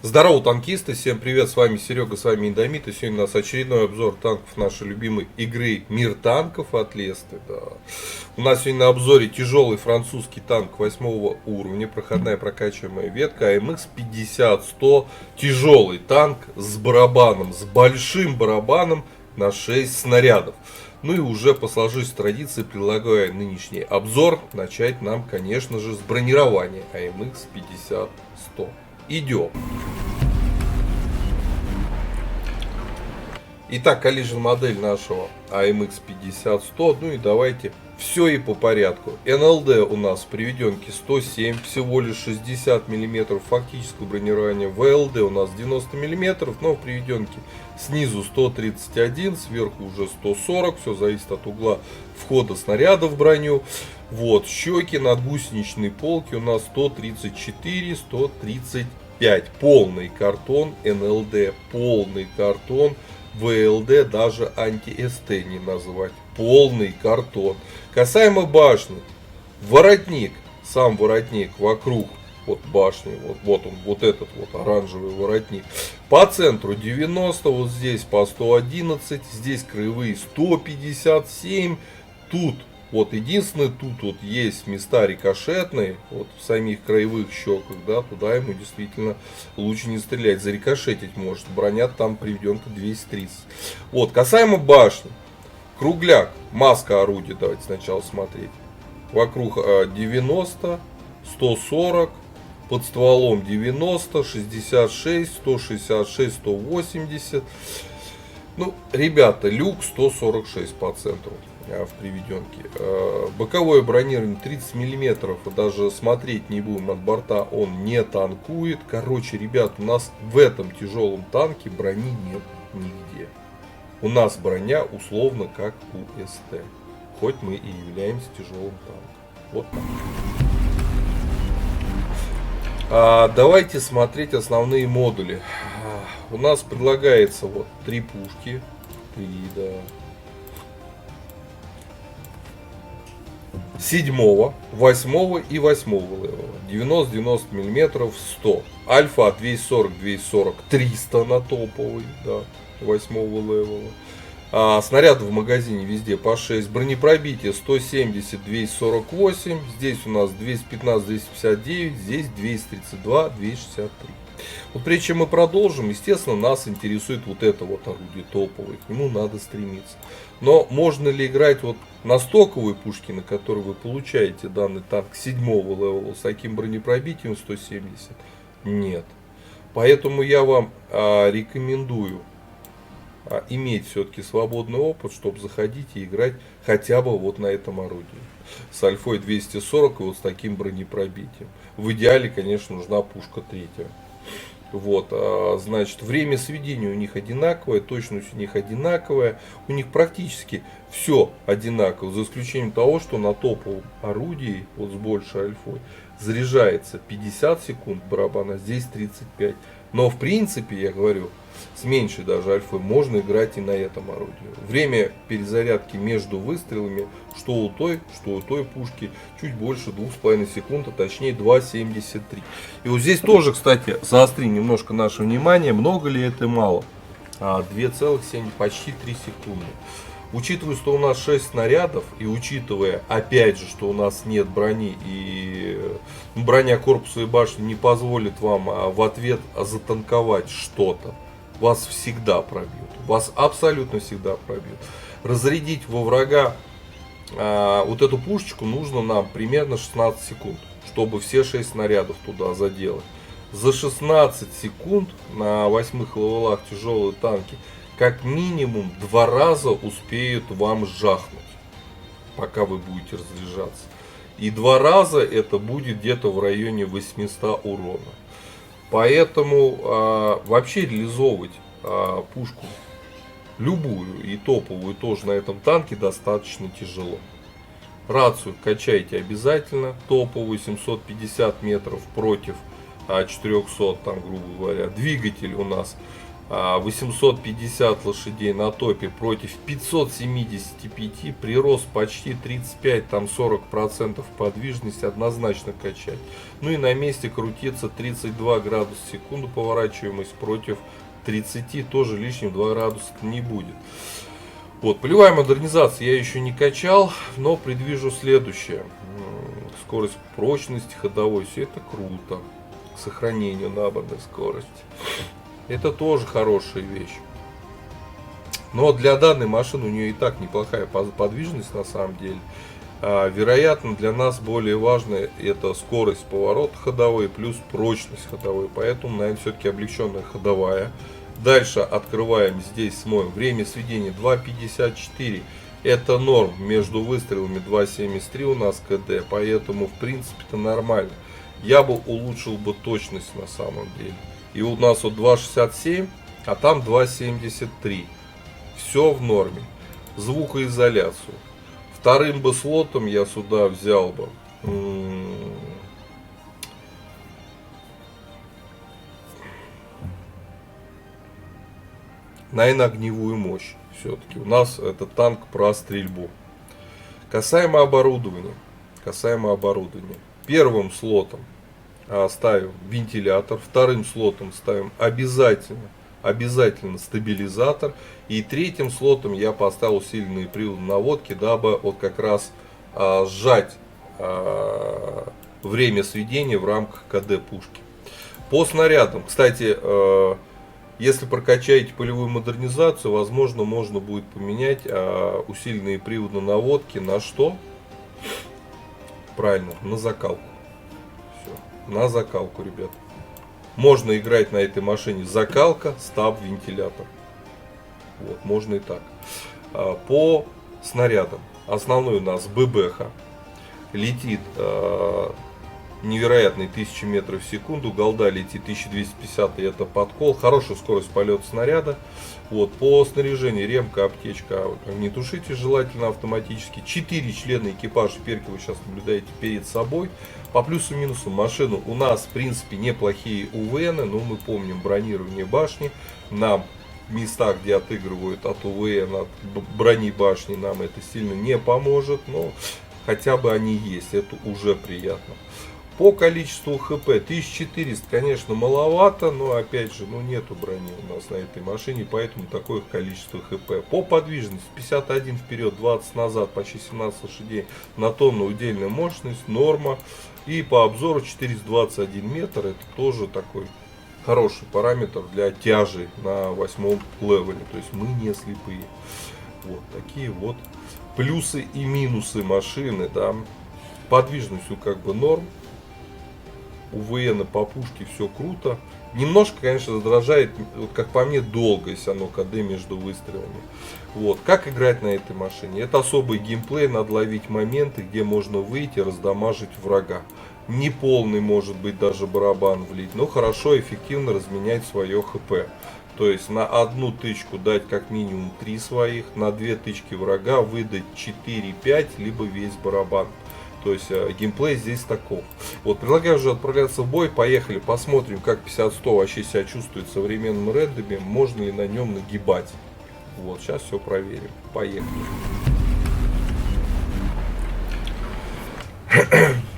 Здорово, танкисты, всем привет, с вами Серега, с вами Индомит, и сегодня у нас очередной обзор танков нашей любимой игры Мир танков от Лесты. Да. У нас сегодня на обзоре тяжелый французский танк 8 уровня, проходная прокачиваемая ветка АМХ-50-100, тяжелый танк с барабаном, с большим барабаном на 6 снарядов. Ну и уже по сложившейся традиции предлагаю нынешний обзор начать нам, конечно же, с бронирования АМХ-50-100. Идем. Итак, коллижен модель нашего АМХ-50-100. Ну и давайте все и по порядку. НЛД у нас в приведенке 107, всего лишь 60 мм фактического бронирования. ВЛД у нас 90 мм, но в приведенке снизу 131, сверху уже 140. Все зависит от угла входа снаряда в броню. Вот, щеки надгусеничной полки у нас 134, 135. Полный картон НЛД, полный картон. ВЛД даже анти-СТ не назвать. Полный картон. Касаемо башни. Воротник. Сам воротник вокруг вот башни. Вот он, вот этот вот оранжевый воротник. По центру 90. Вот здесь по 111. Здесь краевые 157. Тут вот единственное, тут вот есть места рикошетные, вот в самих краевых щеках, да, туда ему действительно лучше не стрелять, зарикошетить может, броня там приведенка 230. Вот, касаемо башни, кругляк, маска орудия, давайте сначала смотреть, вокруг 90, 140, под стволом 90, 66, 166, 180, ну, ребята, люк 146 по центру в приведенке. Боковое бронирование 30 мм, даже смотреть не будем от борта, он не танкует. Короче, ребят, у нас в этом тяжелом танке брони нет нигде. У нас броня условно как у СТ, хоть мы и являемся тяжелым танком. Вот так. Давайте смотреть основные модули. У нас предлагается вот 3 пушки. 3, да. 7, 8 и 8 левела. 90-90 мм 100. Альфа 240-240 300 на топовый, да, 8 левела. Снаряды в магазине везде по 6. Бронепробитие 170-248. Здесь у нас 215-259. Здесь 232-263. Вот прежде чем мы продолжим, естественно, нас интересует вот это вот орудие топовое, к нему надо стремиться. Но можно ли играть вот на стоковые пушки, на которые вы получаете данный танк 7 левела с таким бронепробитием 170? Нет. Поэтому я вам рекомендую иметь все-таки свободный опыт, чтобы заходить и играть хотя бы вот на этом орудии. С альфой 240 и вот с таким бронепробитием. В идеале, конечно, нужна пушка 3. Вот, значит, время сведения у них одинаковое, точность у них одинаковая, у них практически все одинаково, за исключением того, что на топовом орудии, вот с большей альфой, заряжается 50 секунд барабана, здесь 35. Но в принципе, я говорю, с меньшей даже альфой можно играть и на этом орудии. Время перезарядки между выстрелами, что у той пушки, чуть больше 2,5 секунд, а точнее 2,73. И вот здесь тоже, кстати, заостри немножко наше внимание, много ли это мало. 2,7, почти 3 секунды. Учитывая, что у нас 6 снарядов, и учитывая, опять же, что у нас нет брони, и броня корпуса и башни не позволит вам в ответ затанковать что-то, вас всегда пробьют. Вас абсолютно всегда пробьют. Разрядить во врага вот эту пушечку нужно нам примерно 16 секунд, чтобы все 6 снарядов туда заделать. За 16 секунд на 8 левелах тяжелые танки как минимум 2 раза успеют вам жахнуть, пока вы будете разряжаться. И 2 раза это будет где-то в районе 800 урона. Поэтому вообще реализовывать пушку любую и топовую тоже на этом танке достаточно тяжело. Рацию качайте обязательно, топовую 750 метров против 400, там, грубо говоря. Двигатель у нас 850 лошадей на топе против 575, прирост почти 35, там 40% подвижность, однозначно качать. Ну и на месте крутиться 32 градуса в секунду поворачиваемость против 30, тоже лишним 2 градуса не будет. Вот, полевая модернизация я еще не качал, но предвижу следующее. Скорость, прочность ходовой, все это круто. К сохранению наборной скорости. Это тоже хорошая вещь. Но для данной машины у нее и так неплохая подвижность на самом деле. Вероятно, для нас более важно это скорость поворота ходовой плюс прочность ходовой. Поэтому, наверное, все-таки облегченная ходовая. Дальше открываем, здесь смотрим. Время сведения 2.54. Это норм. Между выстрелами 2.73 у нас КД. Поэтому, в принципе, это нормально. Я бы улучшил бы точность на самом деле. И у нас вот 2.67, а там 2.73. Все в норме. Звукоизоляцию. Вторым бы слотом я сюда взял бы наверное, огневую мощь. Все-таки у нас это танк про стрельбу. Касаемо оборудования. Первым слотом ставим вентилятор, вторым слотом ставим обязательно стабилизатор, и третьим слотом я поставил усиленные приводы наводки, дабы вот как раз сжать время сведения в рамках КД пушки. По снарядам, кстати, если прокачаете полевую модернизацию, возможно, можно будет поменять усиленные приводы наводки на что? Правильно, на закалку. На закалку, ребят. Можно играть на этой машине закалка, стаб, вентилятор. Вот, можно и так. По снарядам. Основной у нас ББХ. Летит невероятные 1000 метров в секунду. Голда летит 1250, и это подкол. Хорошая скорость полета снаряда. Вот, по снаряжению ремка, аптечка, огнетушитель желательно автоматически. 4 члена экипажа Перки вы сейчас наблюдаете перед собой. По плюсу и минусу машину у нас в принципе неплохие УВН, но мы помним бронирование башни. Нам в местах, где отыгрывают от УВН, от брони башни, нам это сильно не поможет, но хотя бы они есть, это уже приятно. По количеству ХП 1400, конечно, маловато, но опять же, нету брони у нас на этой машине, поэтому такое количество ХП. По подвижности 51 вперед, 20 назад, почти 17 лошадей на тонну удельная мощность, норма. И по обзору 421 метр, это тоже такой хороший параметр для тяжей на 8 левеле, то есть мы не слепые. Вот такие вот плюсы и минусы машины, да. Подвижностью как бы норм. УВН по пушке все круто. Немножко, конечно, раздражает, вот как по мне, долго, если оно КД между выстрелами. Вот. Как играть на этой машине? Это особый геймплей, надо ловить моменты, где можно выйти и раздамажить врага. Не полный может быть даже барабан влить, но хорошо, эффективно разменять свое ХП. То есть на одну тычку дать как минимум 3 своих, на 2 тычки врага выдать 4-5, либо весь барабан. То есть геймплей здесь таков. Вот, предлагаю уже отправляться в бой. Поехали, посмотрим, как 50-100 вообще себя чувствует в современном рэндоме. Можно ли на нем нагибать. Вот, сейчас все проверим. Поехали.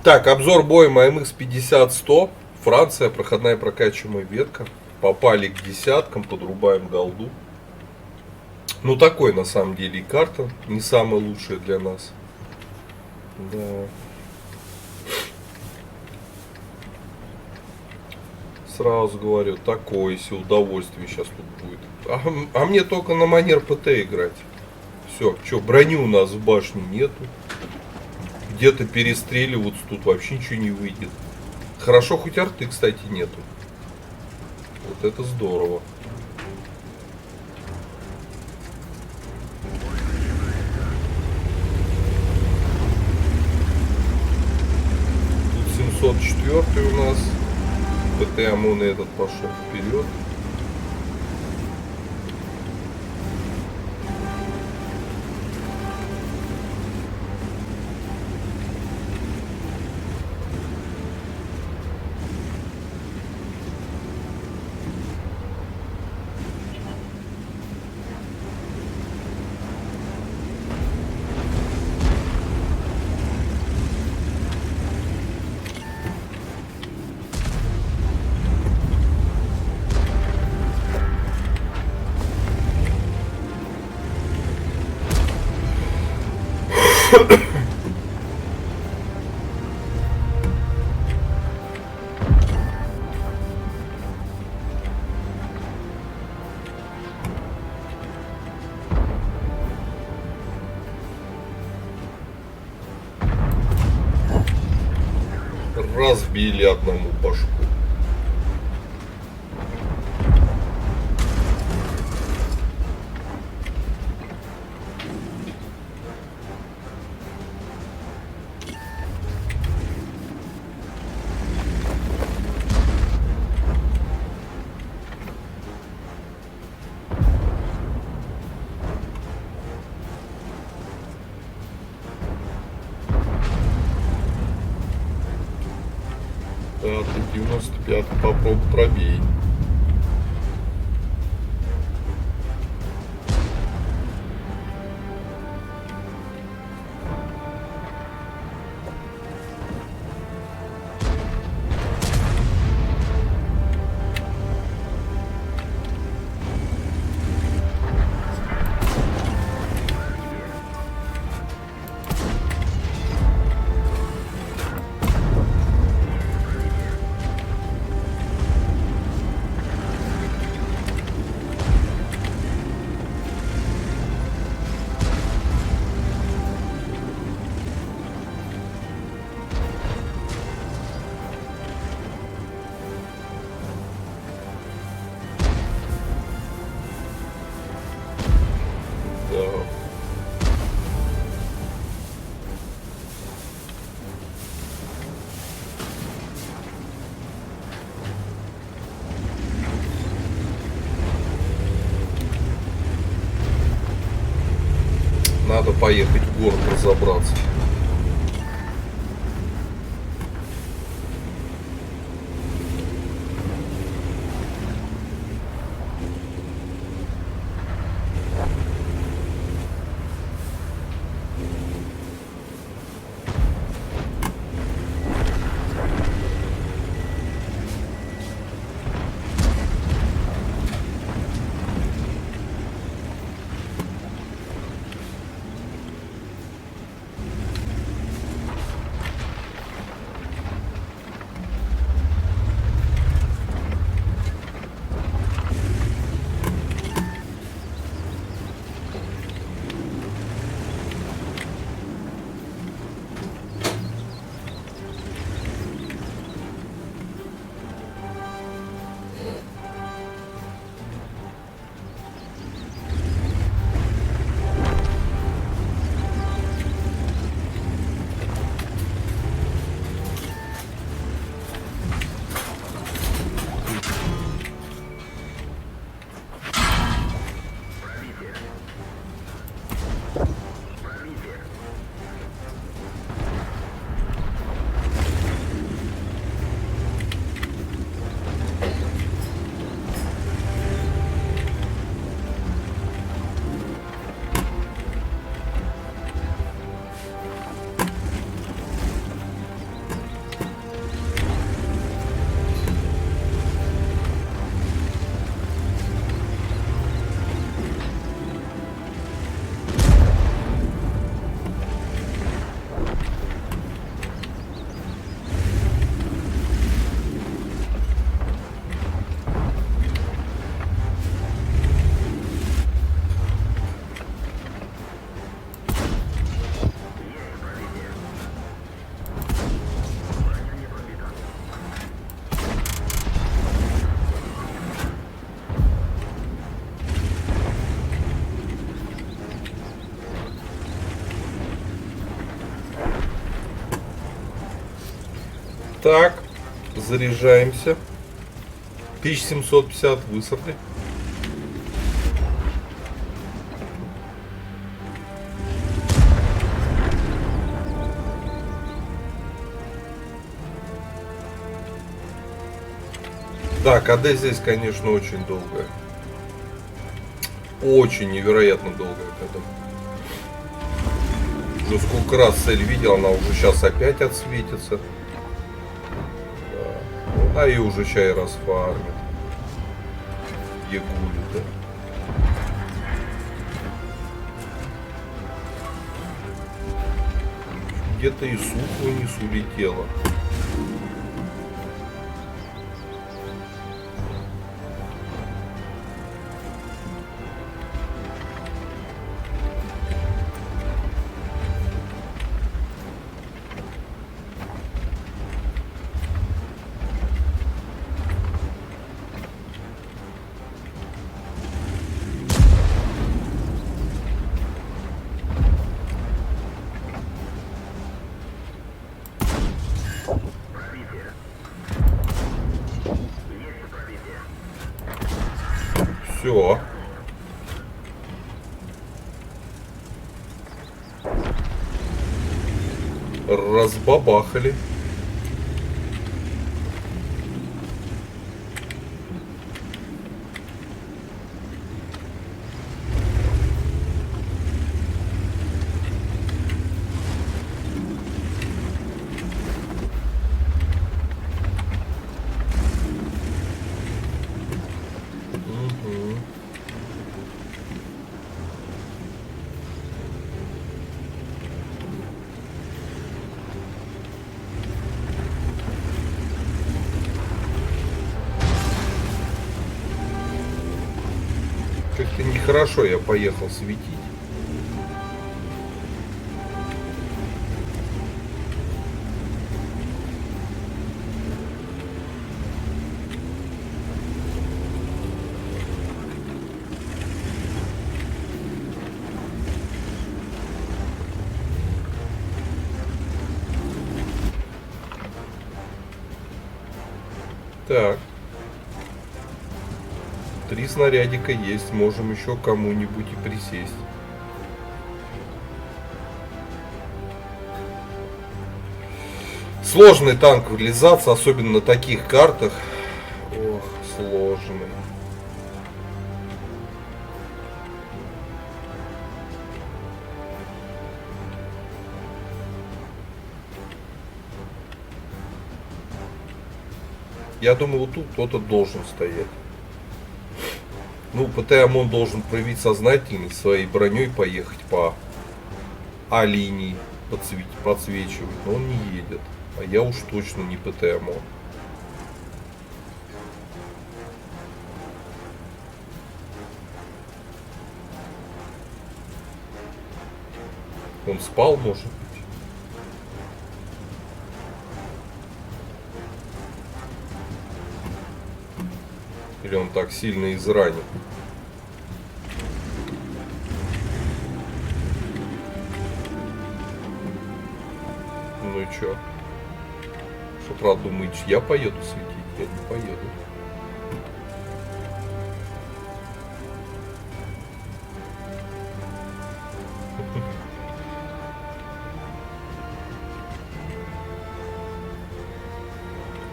Так, обзор боя МХ 50-100. Франция, проходная прокачиваемая ветка. Попали к десяткам, подрубаем голду. Ну, такой на самом деле и карта. Не самая лучшая для нас. Да. Сразу говорю, такое себе удовольствие сейчас тут будет. А мне только на манер ПТ играть. Все, что, брони у нас в башне нету. Где-то перестреливаться тут вообще ничего не выйдет. Хорошо, хоть арты, кстати, нету. Вот это здорово. Тут 704 у нас. ПТ ОМОН этот пошел вперед. Разбили одному башку. Да, ты 95, попробуй пробей. Надо поехать в город разобраться. Так, заряжаемся. 1750 высоты. Да, КД здесь, конечно, очень долгое. Очень невероятно долгое КД. Уже сколько раз цель видел, она уже сейчас опять отсветится. Да. А и уже чай расфармит. Ягули, да. где-то и сук вниз улетела. Все. Разбабахали. Как-то нехорошо я поехал светить. Так. 3 снарядика есть, можем еще кому-нибудь и присесть. Сложный танк вылезаться, особенно на таких картах. Ох, сложный. Я думаю, вот тут кто-то должен стоять. Ну, ПТ-ОМОН должен проявить сознательность, своей броней поехать по А-линии, подсвечивать, но он не едет. А я уж точно не ПТ-ОМОН. Он спал, может быть? Или он так сильно изранен? Ну и чё? Что, правда, думаете, я поеду светить? Я не поеду.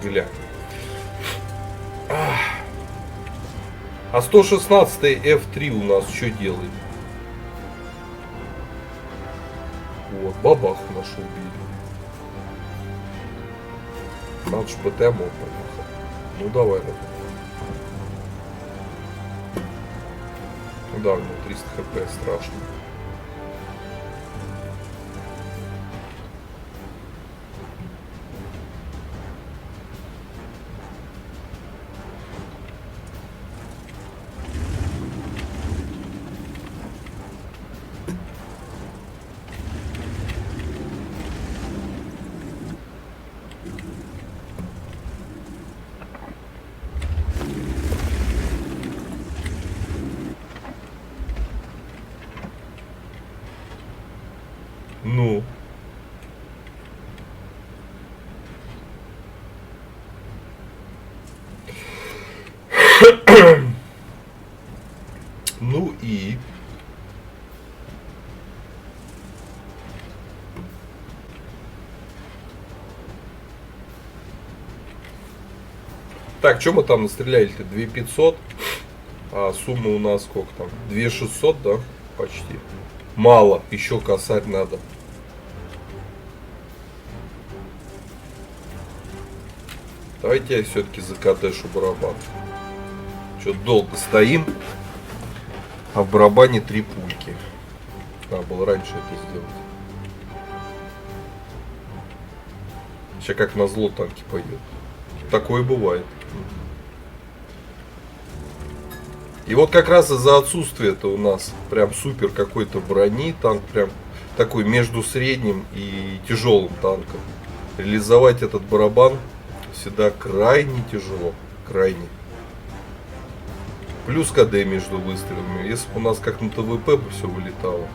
Гля. А 116-й F3 у нас что делает? Вот, бабах нашу убили. Надо же ПТ-ОМОН поехал. Ну давай. Да, ну 300 хп страшно. Ну. Ну и... Так, что мы там настреляли-то? 2500. А сумма у нас сколько там? 2600, да? Почти. Мало. Еще косарь надо. Давайте я все-таки закадешу барабан. Что-то долго стоим. А в барабане 3 пульки. Надо было раньше это сделать. Сейчас как назло танки пойдет. Такое бывает. И вот как раз из-за отсутствия-то у нас прям супер какой-то брони, танк прям такой между средним и тяжелым танком. Реализовать этот барабан всегда крайне тяжело. Крайне. Плюс КД между выстрелами. Если бы у нас как на ТВП бы все вылетало,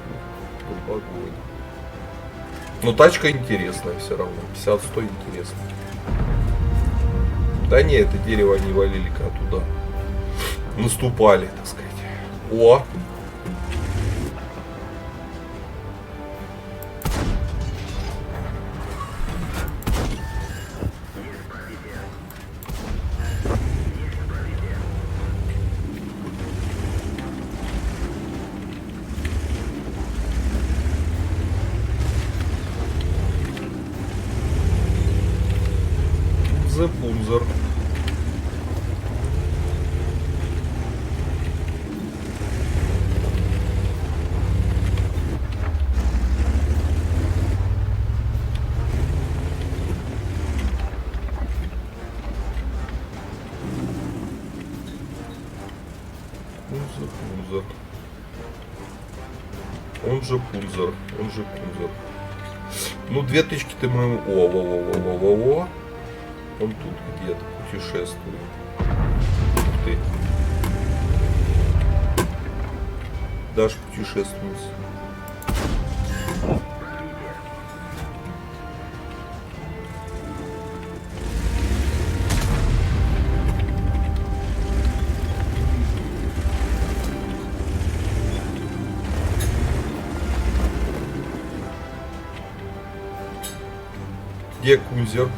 было бы огонь. Но тачка интересная все равно. 50-100 интересно. Да не, это дерево они валили когда туда. Наступали, так сказать. О! The Punzer. Пунзер. Он же Пунзер. Он же Пунзер. Ну, 2000 ты моему... О. Он тут где-то путешествует. Ух ты. Даже путешественница. Где Кунзер?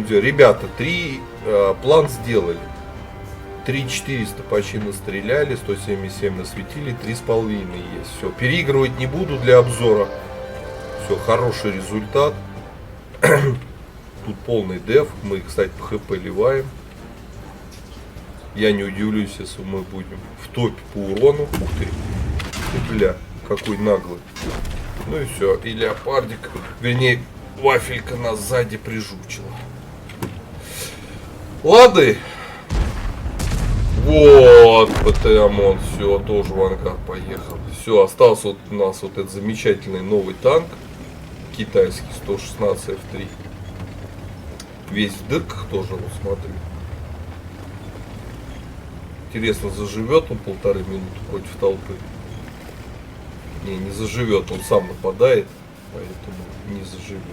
Ребята, план сделали. 3400 почти настреляли, 177 насветили, 3,5 есть. Все, переигрывать не буду для обзора. Все, хороший результат. Тут полный деф. Мы, кстати, по ХП ливаем. Я не удивлюсь, если мы будем в топе по урону. Ух ты. Бля, какой наглый. Ну и все. И леопардик, вернее, вафелька нас сзади прижучила. Лады. Вот, ПТ-ОМОН, все, тоже в ангар поехал. Все, остался вот у нас вот этот замечательный новый танк. Китайский 116 F3. Весь в дырках тоже, вот смотри. Интересно, заживет он 1,5 минуты против толпы? Не заживет, он сам нападает, поэтому не заживет.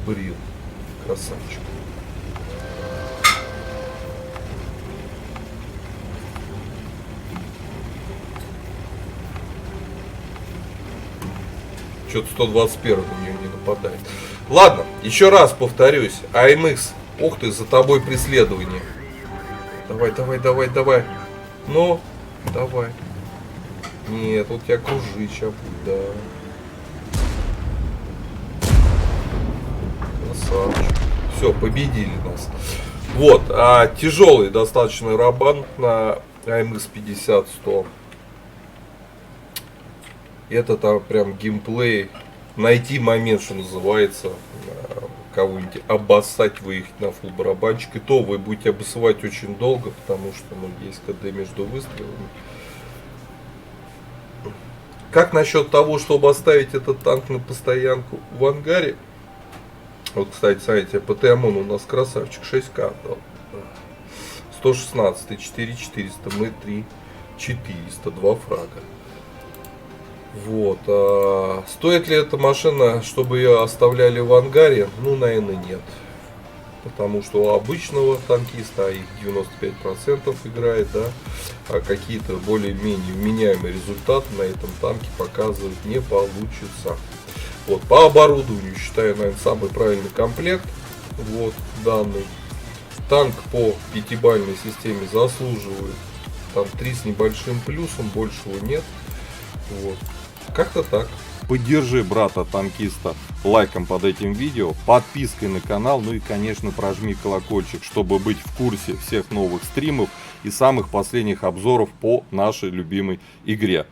Сбрил. Красавчик. Что-то 121 у нее не нападает. Ладно, еще раз повторюсь. АМХ. Ух ты, за тобой преследование. Давай. Ну, давай. Нет, вот тебя кружить сейчас будет, да. Красавчик. Все, победили нас. Вот, тяжелый достаточно рабан на АМХ 50-100. Это там прям геймплей. Найти момент, что называется, кого-нибудь обоссать, выехать на фулл барабанчик. И то вы будете обоссывать очень долго, потому что есть КД между выстрелами. Как насчет того, чтобы оставить этот танк на постоянку в ангаре? Вот, кстати, смотрите, ПТ-ОМОН у нас красавчик, 6К дал. 116, 4400, мы 3400, 2 фрага. Вот. Стоит ли эта машина, чтобы ее оставляли в ангаре? Ну, наверное, нет. Потому что у обычного танкиста, их 95% играет, да, а какие-то более-менее вменяемые результаты на этом танке показывать не получится. Вот, по оборудованию считаю, наверное, самый правильный комплект. Вот, данный. Танк по 5-бальной системе заслуживает там 3 с небольшим плюсом, большего нет. Вот. Как-то так. Поддержи брата-танкиста лайком под этим видео, подпиской на канал, ну и, конечно, прожми колокольчик, чтобы быть в курсе всех новых стримов и самых последних обзоров по нашей любимой игре.